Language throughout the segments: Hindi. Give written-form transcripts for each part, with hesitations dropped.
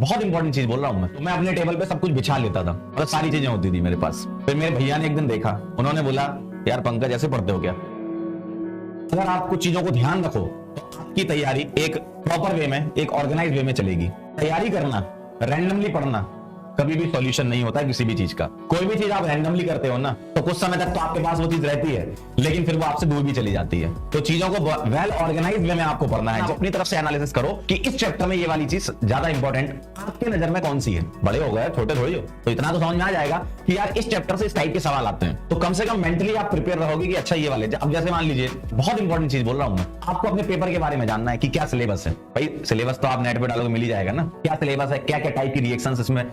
बहुत इंपॉर्टेंट चीज बोल रहा हूँ मैं। तो मैं अपने टेबल पे सब कुछ बिछा लेता था, मतलब सारी चीजें होती थी मेरे पास। फिर मेरे भैया ने एक दिन देखा, उन्होंने बोला यार पंकज ऐसे पढ़ते हो क्या? अगर आप कुछ चीजों को ध्यान रखो तो आपकी तैयारी एक प्रॉपर वे में, एक ऑर्गेनाइज वे में चलेगी। तैयारी करना, रैंडमली पढ़ना कभी भी सॉल्यूशन नहीं होता है किसी भी चीज का। कोई भी चीज आप रैंडमली करते हो ना, तो कुछ समय तक तो आपके पास वो चीज रहती है, लेकिन फिर वो आपसे दूर भी चली जाती है। तो चीजों को वेल ऑर्गेनाइज वे में आपको पढ़ना है। अपनी तरफ से एनालिसिस करो कि इस चैप्टर में ये वाली चीज ज्यादा इंपॉर्टेंट आपके नजर में कौन सी है। बड़े हो गए, छोटे थोड़ी हो, तो इतना तो समझ में आ जाएगा कि यार इस चैप्टर से इस टाइप के सवाल आते हैं। तो कम से कम मेंटली आप प्रिपेयर रहोगे कि अच्छा ये वाले। अब जैसे मान लीजिए, बहुत इंपॉर्टेंट चीज बोल रहा हूं मैं, आपको अपने पेपर के बारे में जानना है कि क्या सिलेबस है। भाई सिलेबस तो आप नेट पे डालोगे मिल ही जाएगा ना, क्या सिलेबस है, क्या क्या टाइप की रिएक्शंस इसमें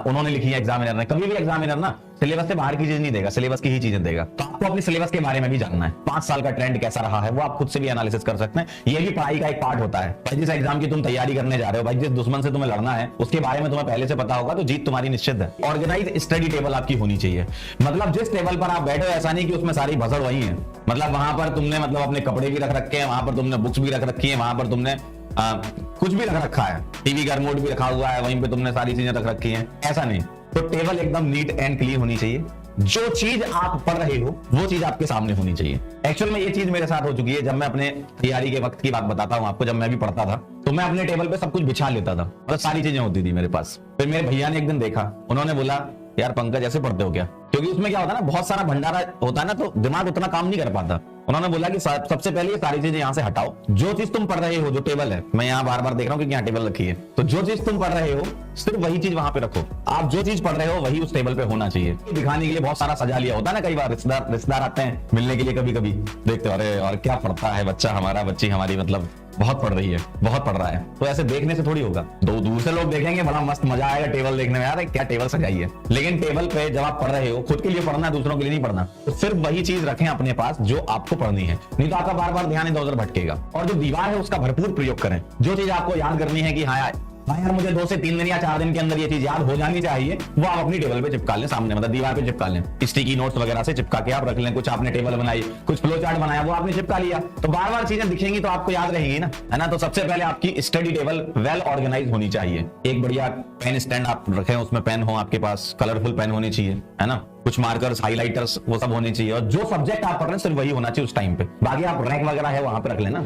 उन्होंने लिखी है एग्जामिनर ने। कभी भी एग्जामिनर ना सिलेबस से बाहर की चीज नहीं देगा, सिलेबस की ही चीजें देगा। तो आपको अपने सिलेबस के बारे में भी जानना है। 5 साल का ट्रेंड कैसा रहा है वो आप खुद से भी एनालिसिस कर सकते हैं। ये भी पढ़ाई का एक पार्ट होता है। भाई जिस एग्जाम की तुम तैयारी करने जा रहे हो, भाई जिस दुश्मन से तुम्हें लड़ना है उसके बारे में तुम्हें पहले से पता होगा, तो जीत तुम्हारी निश्चित है। ऑर्गेनाइज स्टडी टेबल आपकी होनी चाहिए। मतलब जिस टेबल पर आप बैठे हो ऐसा नहीं कि उसमें सारी भसड़ वही है। मतलब वहां पर तुमने मतलब अपने कपड़े भी रख रखे हैं, वहां पर तुमने बुक्स भी रख रखी है, वहां पर तुमने कुछ भी रख रखा है, टीवी का रिमोट भी रखा हुआ है, वहीं पे तुमने सारी चीजें रख रखी हैं, ऐसा नहीं। तो टेबल एकदम नीट एंड क्लीन होनी चाहिए। जो चीज आप पढ़ रहे हो वो चीज आपके सामने होनी चाहिए। एक्चुअल में ये चीज मेरे साथ हो चुकी है। जब मैं अपने तैयारी के वक्त की बात बताता हूँ आपको, जब मैं भी पढ़ता था तो मैं अपने टेबल पे सब कुछ बिछा लेता था, मतलब सारी चीजें होती थी मेरे पास। फिर मेरे भैया ने एक दिन देखा, उन्होंने बोला यार पंकज ऐसे पढ़ते हो क्या? क्योंकि उसमें क्या होता है ना, बहुत सारा भंडारा होता है ना, तो दिमाग उतना काम नहीं कर पाता। उन्होंने बोला कि सबसे पहले ये सारी चीजें यहाँ से हटाओ। जो चीज तुम पढ़ रहे हो, जो टेबल है, मैं यहाँ बार बार देख रहा हूँ कि यहाँ टेबल रखी है, तो जो चीज तुम पढ़ रहे हो सिर्फ वही चीज वहां पे रखो। आप जो चीज पढ़ रहे हो वही उस टेबल पे होना चाहिए। दिखाने के लिए बहुत सारा सजा लिया होता है ना, कई बार रिश्तेदार आते हैं मिलने के लिए, कभी कभी देखते हो अरे और क्या पढ़ता है बच्चा हमारा, बच्ची हमारी, मतलब बहुत पढ़ रही है, बहुत पढ़ रहा है। तो ऐसे देखने से थोड़ी होगा, दो दूर से लोग देखेंगे, बड़ा मस्त मजा आएगा टेबल देखने में, यार क्या टेबल सजाई है। लेकिन टेबल पे जब आप पढ़ रहे हो, खुद के लिए पढ़ना है, दूसरों के लिए नहीं पढ़ना, तो सिर्फ वही चीज रखें अपने पास जो आपको पढ़नी है। नहीं तो आपका बार बार ध्यान इधर उधर भटकेगा। और जो दीवार है उसका भरपूर प्रयोग करें। जो चीज आपको याद करनी है कि हाँ यार मुझे 2 से 3 दिन या 4 दिन के अंदर ये चीज याद हो जानी चाहिए, वो आप अपनी टेबल पे चिपका लें, सामने मतलब दीवार पे चिपका लें। स्टिकी नोट्स वगैरह से चिपका के आप रख लें। कुछ आपने टेबल बनाई, कुछ फ्लो चार्ट बनाया, वो आपने चिपका लिया, तो बार बार चीजें दिखेंगी तो आपको याद रहेंगी ना, है ना। तो सबसे पहले आपकी स्टडी टेबल वेल ऑर्गेनाइज होनी चाहिए। एक बढ़िया पेन स्टैंड आप रखें, उसमें पेन हो आपके पास, कलरफुल पेन होने चाहिए, है ना। कुछ मार्कर्स, हाइलाइटर्स, वो सब होने चाहिए। और जो सब्जेक्ट आप पढ़ रहे हैं सिर्फ वही होना चाहिए उस टाइम पे। बाकी आप रैक वगैरह है वहां पे रख लेना।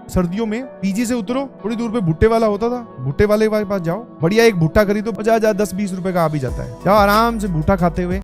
सर्दियों में पीजी से उतरो, थोड़ी दूर पे भुट्टे वाला होता था, भुट्टे वाले के पास जाओ, बढ़िया एक भुट्टा खरीदो, 50 10 20 रुपए का आ भी जाता है। जाओ आराम से भुट्टा खाते हुए